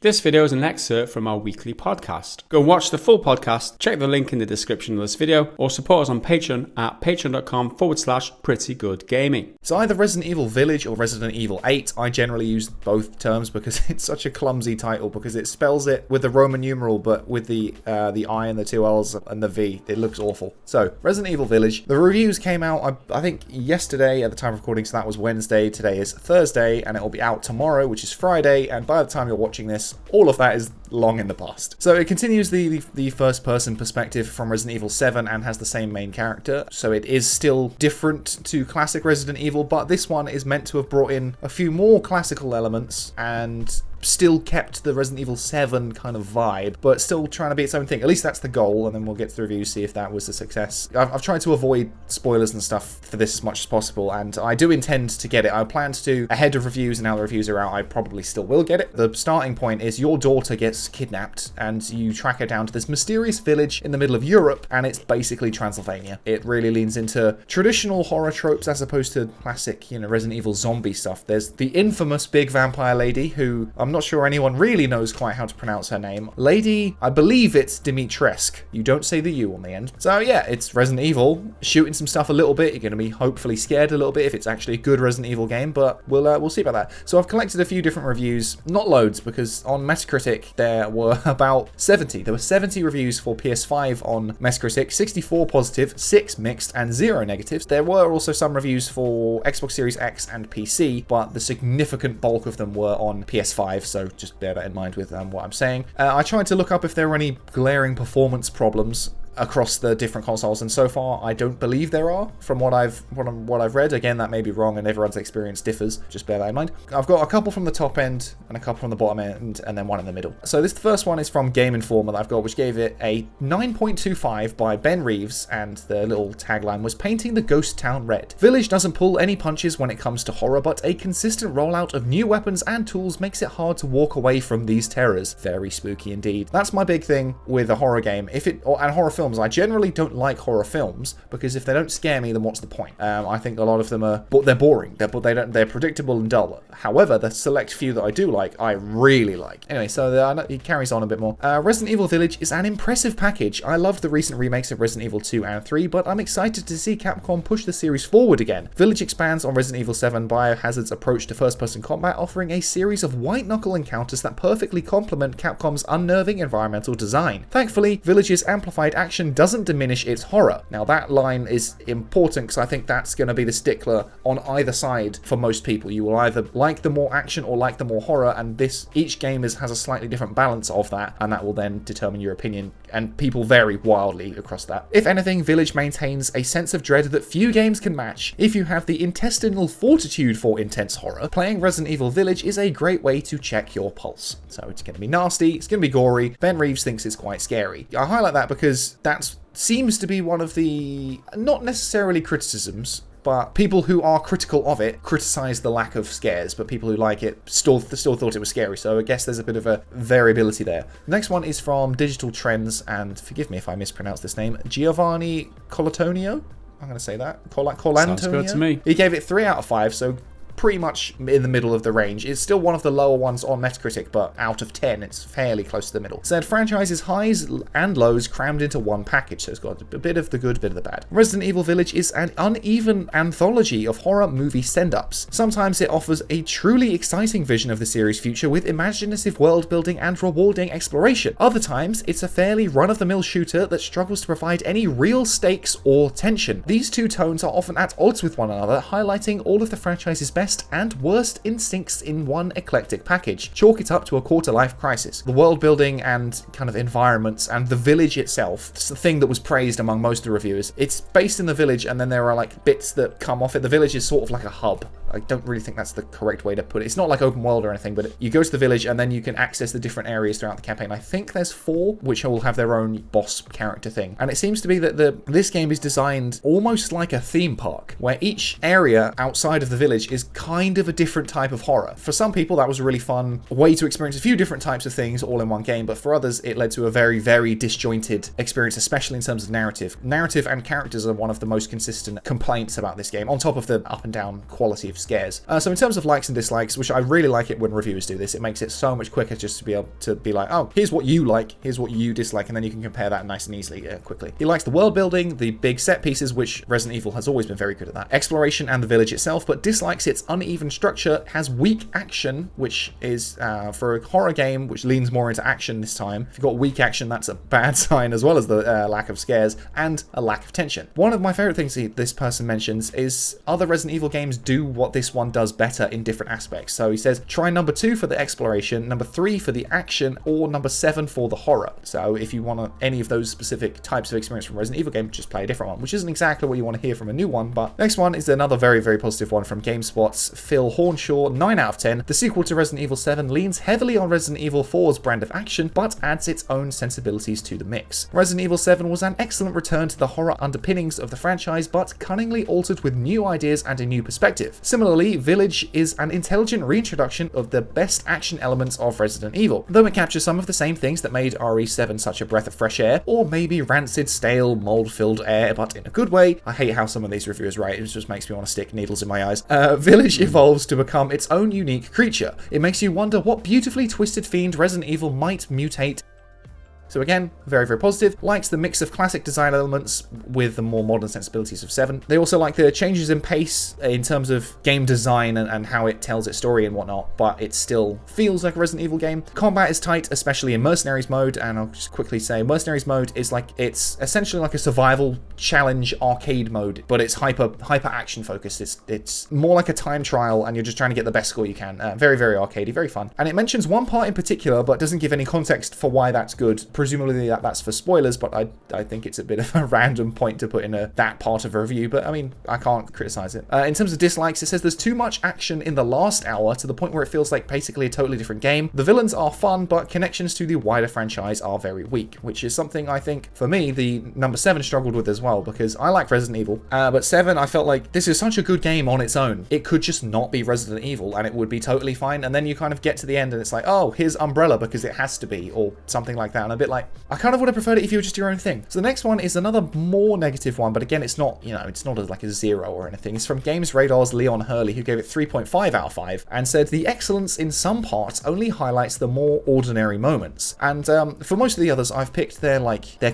This video is an excerpt from our weekly podcast. Go and watch the full podcast, check the link in the description of this video, or support us on Patreon at patreon.com/prettygoodgaming. It's either Resident Evil Village or Resident Evil 8. I generally use both terms because it's such a clumsy title, because it spells it with the Roman numeral, but with the I and the two L's and the V. It looks awful. So, Resident Evil Village. The reviews came out, I think, yesterday at the time of recording, so that was Wednesday. Today is Thursday, and it will be out tomorrow, which is Friday, and by the time you're watching this, all of that is long in the past. So it continues the first-person perspective from Resident Evil 7 and has the same main character, so it is still different to classic Resident Evil, but this one is meant to have brought in a few more classical elements and still kept the Resident Evil 7 kind of vibe, but still trying to be its own thing. At least that's the goal, and then we'll get to the review, see if that was a success. I've tried to avoid spoilers and stuff for this as much as possible, and I do intend to get it. I plan to, ahead of reviews, and now the reviews are out, I probably still will get it. The starting point is your daughter gets kidnapped, and you track her down to this mysterious village in the middle of Europe, and it's basically Transylvania. It really leans into traditional horror tropes as opposed to classic, Resident Evil zombie stuff. There's the infamous big vampire lady, who I'm not sure anyone really knows quite how to pronounce her name. Lady, I believe it's Dimitrescu. You don't say the U on the end. So yeah, it's Resident Evil, shooting some stuff a little bit. You're going to be hopefully scared a little bit if it's actually a good Resident Evil game, but we'll see about that. So I've collected a few different reviews, not loads, because on Metacritic there were about 70. There were 70 reviews for PS5 on Metacritic, 64 positive, 6 mixed, and 0 negatives. There were also some reviews for Xbox Series X and PC, but the significant bulk of them were on PS5, so just bear that in mind with what I'm saying. I tried to look up if there were any glaring performance problems across the different consoles, and so far I don't believe there are from what I've read. Again, that may be wrong and everyone's experience differs, just bear that in mind. I've got a couple from the top end and a couple from the bottom end, and then one in the middle. So the first one is from Game Informer that I've got, which gave it a 9.25 by Ben Reeves, and the little tagline was painting the ghost town red. Village doesn't pull any punches when it comes to horror, but a consistent rollout of new weapons and tools makes it hard to walk away from these terrors. Very spooky indeed. That's my big thing with a horror game, and horror films. I generally don't like horror films because if they don't scare me, then what's the point? I think a lot of them they're boring. They're predictable and dull. However, the select few that I do like, I really like. Anyway, so he carries on a bit more. Resident Evil Village is an impressive package. I love the recent remakes of Resident Evil 2 and 3, but I'm excited to see Capcom push the series forward again. Village expands on Resident Evil 7 Biohazard's approach to first-person combat, offering a series of white-knuckle encounters that perfectly complement Capcom's unnerving environmental design. Thankfully, Village's amplified action doesn't diminish its horror. Now that line is important because I think that's going to be the stickler on either side for most people. You will either like the more action or like the more horror, and each game has a slightly different balance of that, and that will then determine your opinion, and people vary wildly across that. If anything, Village maintains a sense of dread that few games can match. If you have the intestinal fortitude for intense horror, playing Resident Evil Village is a great way to check your pulse. So it's going to be nasty, it's going to be gory. Ben Reeves thinks it's quite scary. I highlight that because that seems to be one of the, not necessarily criticisms, but people who are critical of it criticize the lack of scares, but people who like it still thought it was scary, so I guess there's a bit of a variability there. The next one is from Digital Trends, and forgive me if I mispronounce this name, Giovanni Colatonio? I'm going to say that. Colantonio? Sounds good to me. He gave it 3 out of 5, so pretty much in the middle of the range. It's still one of the lower ones on Metacritic, but out of 10, it's fairly close to the middle. Said franchise's highs and lows crammed into one package, so it's got a bit of the good, a bit of the bad. Resident Evil Village is an uneven anthology of horror movie send-ups. Sometimes it offers a truly exciting vision of the series' future with imaginative world building and rewarding exploration. Other times, it's a fairly run-of-the-mill shooter that struggles to provide any real stakes or tension. These two tones are often at odds with one another, highlighting all of the franchise's best and worst instincts in one eclectic package. Chalk it up to a quarter-life crisis. The world building and kind of environments and the village itself, it's the thing that was praised among most of the reviewers. It's based in the village, and then there are like bits that come off it. The village is sort of like a hub. I don't really think that's the correct way to put it. It's not like open world or anything, but you go to the village and then you can access the different areas throughout the campaign. I think there's 4, which will have their own boss character thing. And it seems to be that this game is designed almost like a theme park, where each area outside of the village is kind of a different type of horror. For some people, that was a really fun way to experience a few different types of things all in one game, but for others, it led to a very, very disjointed experience, especially in terms of narrative. Narrative and characters are one of the most consistent complaints about this game, on top of the up and down quality of scares. So in terms of likes and dislikes, which I really like it when reviewers do this, it makes it so much quicker just to be able to be like, oh, here's what you like, here's what you dislike, and then you can compare that nice and easily quickly. He likes the world building, the big set pieces, which Resident Evil has always been very good at that, exploration and the village itself, but dislikes its uneven structure, has weak action, which is for a horror game which leans more into action this time. If you've got weak action, that's a bad sign, as well as the lack of scares and a lack of tension. One of my favorite things this person mentions is other Resident Evil games do what this one does better in different aspects. So he says, try number 2 for the exploration, number 3 for the action, or number 7 for the horror. So if you want any of those specific types of experience from Resident Evil game, just play a different one, which isn't exactly what you want to hear from a new one. But next one is another very, very positive one from GameSpot's Phil Hornshaw, 9 out of 10. The sequel to Resident Evil 7 leans heavily on Resident Evil 4's brand of action, but adds its own sensibilities to the mix. Resident Evil 7 was an excellent return to the horror underpinnings of the franchise, but cunningly altered with new ideas and a new perspective. Similarly, Village is an intelligent reintroduction of the best action elements of Resident Evil, though it captures some of the same things that made RE7 such a breath of fresh air, or maybe rancid, stale, mold-filled air, but in a good way. I hate how some of these reviewers write, it just makes me want to stick needles in my eyes. Village evolves to become its own unique creature. It makes you wonder what beautifully twisted fiend Resident Evil might mutate. So again, very, very positive. Likes the mix of classic design elements with the more modern sensibilities of 7. They also like the changes in pace in terms of game design and how it tells its story and whatnot, but it still feels like a Resident Evil game. Combat is tight, especially in Mercenaries Mode, and I'll just quickly say Mercenaries Mode is it's essentially like a survival challenge arcade mode, but it's hyper action focused. It's more like a time trial, and you're just trying to get the best score you can. Very, very arcadey, very fun. And it mentions one part in particular, but doesn't give any context for why that's good. Presumably that's for spoilers, but I think it's a bit of a random point to put in that part of a review, but I mean, I can't criticize it. In terms of dislikes, it says there's too much action in the last hour to the point where it feels like basically a totally different game. The villains are fun, but connections to the wider franchise are very weak, which is something I think, for me, the number 7 struggled with as well, because I like Resident Evil, but 7, I felt like this is such a good game on its own. It could just not be Resident Evil, and it would be totally fine, and then you kind of get to the end, and it's like, oh, here's Umbrella because it has to be, or something like that, and a bit like, I kind of would have preferred it if you were just your own thing. So the next one is another more negative one, but again, it's not, it's not like a 0 or anything. It's from Games Radar's Leon Hurley, who gave it 3.5 out of 5, and said the excellence in some parts only highlights the more ordinary moments. And for most of the others, I've picked their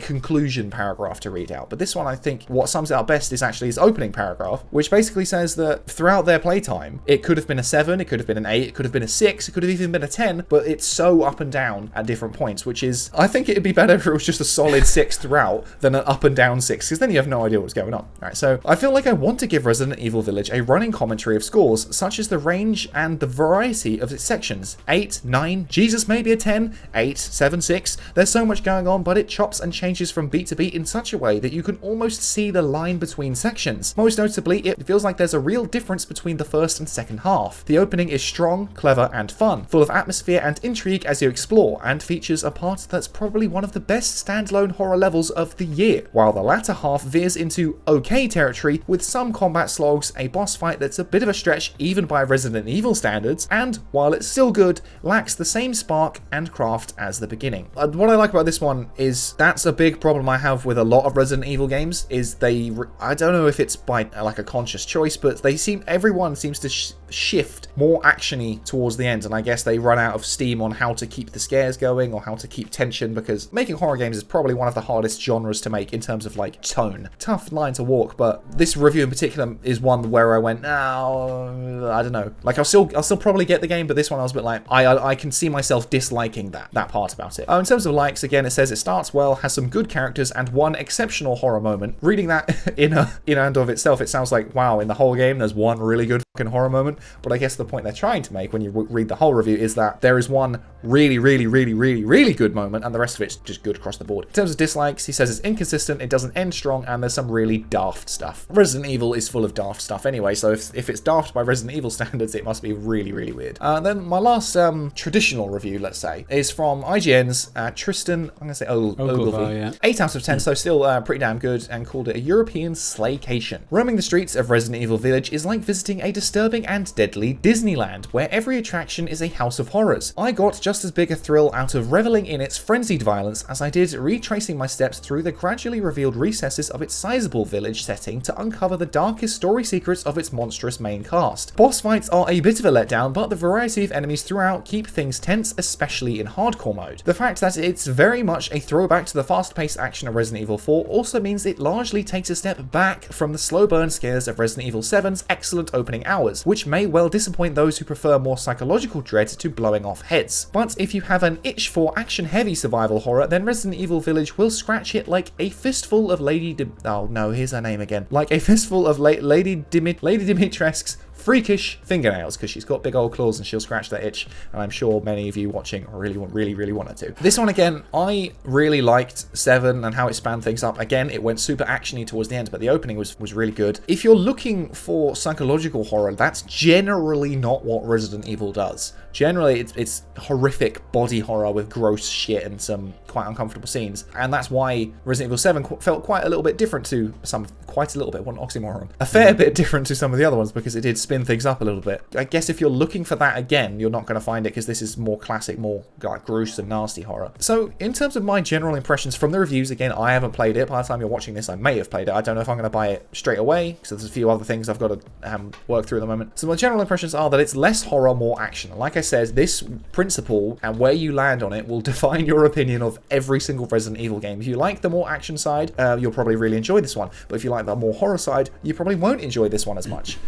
conclusion paragraph to read out. But this one, I think what sums it up best is actually his opening paragraph, which basically says that throughout their playtime, it could have been a 7, it could have been an 8, it could have been a 6, it could have even been a 10, but it's so up and down at different points, which is, I think it'd be better if it was just a solid 6 throughout than an up and down 6, because then you have no idea what's going on. Alright, so I feel like I want to give Resident Evil Village a running commentary of scores, such as the range and the variety of its sections. 8, 9, Jesus maybe a 10, 8, 7, 6. There's so much going on, but it chops and changes from beat to beat in such a way that you can almost see the line between sections. Most notably, it feels like there's a real difference between the first and second half. The opening is strong, clever, and fun, full of atmosphere and intrigue as you explore, and features a part that's probably one of the best standalone horror levels of the year, while the latter half veers into okay territory with some combat slogs, a boss fight that's a bit of a stretch even by Resident Evil standards, and while it's still good, lacks the same spark and craft as the beginning. What I like about this one is that's a big problem I have with a lot of Resident Evil games, is I don't know if it's by like a conscious choice, but everyone seems to shift more actiony towards the end, and I guess they run out of steam on how to keep the scares going or how to keep tension, because making horror games is probably one of the hardest genres to make in terms of tone. Tough line to walk, but this review in particular is one where I went, oh, I don't know. I'll still probably get the game, but this one I was a bit like, I can see myself disliking that part about it. In terms of likes, again, it says it starts well, has some good characters, and one exceptional horror moment. Reading that in and of itself, it sounds like, wow, in the whole game, there's one really good fucking horror moment. But I guess the point they're trying to make when you read the whole review is that there is one really, really, really, really, really good moment, and the rest of it's just good across the board. In terms of dislikes, he says it's inconsistent, it doesn't end strong, and there's some really daft stuff. Resident Evil is full of daft stuff anyway, so if it's daft by Resident Evil standards, it must be really, really weird. Then my last traditional review, let's say, is from IGN's Tristan, I'm going to say Ogilvy. Yeah. 8 out of 10, so still pretty damn good, and called it a European slaycation. Roaming the streets of Resident Evil Village is like visiting a disturbing and deadly Disneyland, where every attraction is a house of horrors. I got just as big a thrill out of reveling in its frenzied violence as I did retracing my steps through the gradually revealed recesses of its sizable village setting to uncover the darkest story secrets of its monstrous main cast. Boss fights are a bit of a letdown, but the variety of enemies throughout keep things tense, especially in hardcore mode. The fact that it's very much a throwback to the fast-paced action of Resident Evil 4 also means it largely takes a step back from the slow burn scares of Resident Evil 7's excellent opening hours, which may well disappoint those who prefer more psychological dread to blowing off heads. But if you have an itch for action-heavy survival horror, then Resident Evil Village will scratch it like a fistful of oh no, here's her name again. Like a fistful of Lady Dimitrescu's freakish fingernails, because she's got big old claws and she'll scratch that itch, and I'm sure many of you watching really wanted to. This one again, I really liked 7 and how it spanned things up. Again, it went super actiony towards the end, but the opening was really good. If you're looking for psychological horror, that's generally not what Resident Evil does. Generally, it's horrific body horror with gross shit and some quite uncomfortable scenes, and that's why Resident Evil 7 felt quite a little bit different to quite a little bit, what an oxymoron. A fair bit different to some of the other ones, because it did spin things up a little bit. I guess if you're looking for that again, you're not going to find it, because this is more classic, more like gruesome, nasty horror. So in terms of my general impressions from the reviews, again, I haven't played it. By the time you're watching this, I may have played it. I don't know if I'm going to buy it straight away, because there's a few other things I've got to work through at the moment. So my general impressions are that it's less horror, more action. Like I said, this principle and where you land on it will define your opinion of every single Resident Evil game. If you like the more action side, you'll probably really enjoy this one. But if you like the more horror side, you probably won't enjoy this one as much.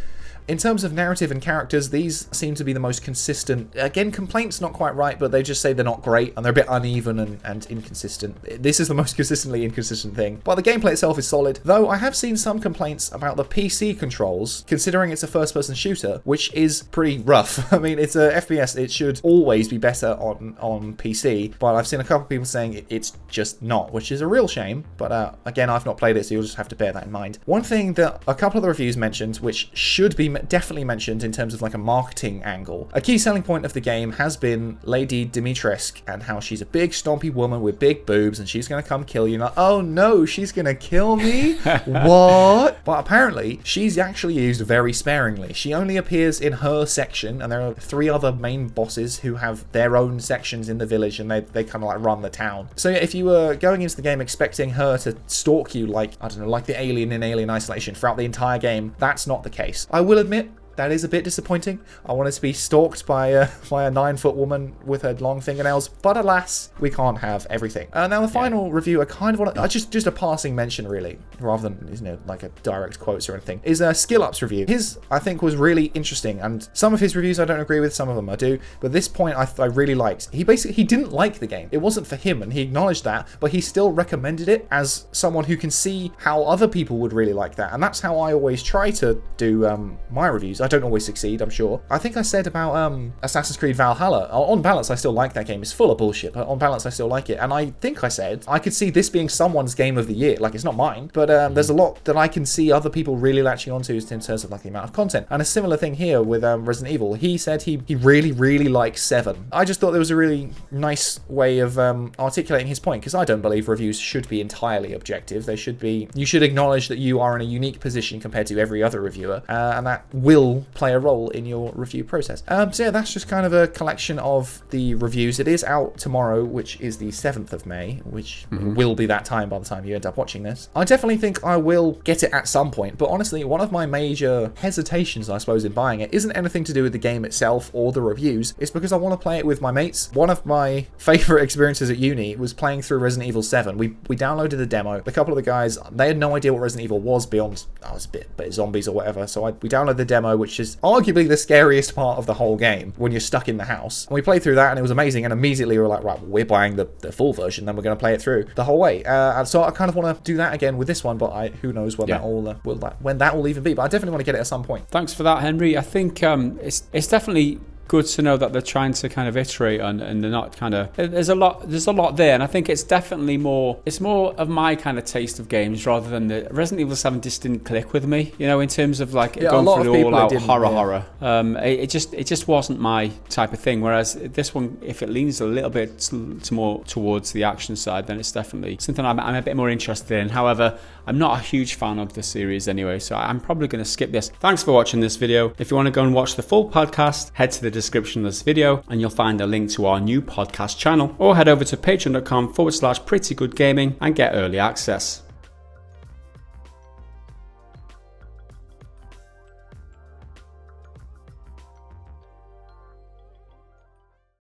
In terms of narrative and characters, these seem to be the most consistent. Again, complaints not quite right, but they just say they're not great and they're a bit uneven and inconsistent. This is the most consistently inconsistent thing. But the gameplay itself is solid, though I have seen some complaints about the PC controls, considering it's a first-person shooter, which is pretty rough. I mean, it's a FPS, it should always be better on PC, but I've seen a couple of people saying it's just not, which is a real shame. But again, I've not played it, so you'll just have to bear that in mind. One thing that a couple of the reviews mentioned, which should be definitely mentioned in terms of like a marketing angle. A key selling point of the game has been Lady Dimitrescu and how she's a big stompy woman with big boobs and she's going to come kill you. Like, oh no, she's going to kill me? What? But apparently she's actually used very sparingly. She only appears in her section, and there are 3 other main bosses who have their own sections in the village, and they kind of like run the town. So yeah, if you were going into the game expecting her to stalk you like, I don't know, like the alien in Alien Isolation throughout the entire game, that's not the case. I will admit, that is a bit disappointing. I wanted to be stalked by a 9-foot woman with her long fingernails, but alas, we can't have everything. Now the final review, I kind of want to, just a passing mention really, rather than like a direct quotes or anything, is a Skill Up's review. His, I think, was really interesting, and some of his reviews I don't agree with, some of them I do, but this point I really liked. He didn't like the game. It wasn't for him, and he acknowledged that, but he still recommended it as someone who can see how other people would really like that, and that's how I always try to do my reviews. I don't always succeed, I'm sure. I think I said about Assassin's Creed Valhalla, on balance I still like that game. It's full of bullshit, but on balance I still like it. And I think I said I could see this being someone's game of the year. Like, it's not mine, but there's a lot that I can see other people really latching onto in terms of like the amount of content. And a similar thing here with Resident Evil. He said he really likes 7. I just thought there was a really nice way of articulating his point, because I don't believe reviews should be entirely objective. They should be, you should acknowledge that you are in a unique position compared to every other reviewer, and that will play a role in your review process. So yeah, that's just kind of a collection of the reviews. It is out tomorrow, which is the 7th of May, which will be that time by the time you end up watching this. I definitely think I will get it at some point, but honestly, one of my major hesitations, I suppose, in buying it isn't anything to do with the game itself or the reviews. It's because I want to play it with my mates. One of my favorite experiences at uni was playing through Resident Evil 7. We downloaded the demo. A couple of the guys, they had no idea what Resident Evil was beyond, it was a bit zombies or whatever, so we downloaded the demo, which is arguably the scariest part of the whole game when you're stuck in the house. And we played through that and it was amazing, and immediately we were like, right, we're buying the full version, then we're going to play it through the whole way. And so I kind of want to do that again with this one, but who knows when when that will even be. But I definitely want to get it at some point. Thanks for that, Henry. I think it's definitely good to know that they're trying to kind of iterate and they're not kind of, there's a lot there, and I think it's definitely more of my kind of taste of games rather than the Resident Evil 7 just didn't click with me, you know, in terms of like going for the all out horror. It just wasn't my type of thing, whereas this one, if it leans a little bit more towards the action side, then it's definitely something I'm a bit more interested in. However, I'm not a huge fan of the series anyway, so I'm probably going to skip this. Thanks for watching this video. If you want to go and watch the full podcast, head to the description of this video and you'll find a link to our new podcast channel, or head over to patreon.com/prettygoodgaming and get early access.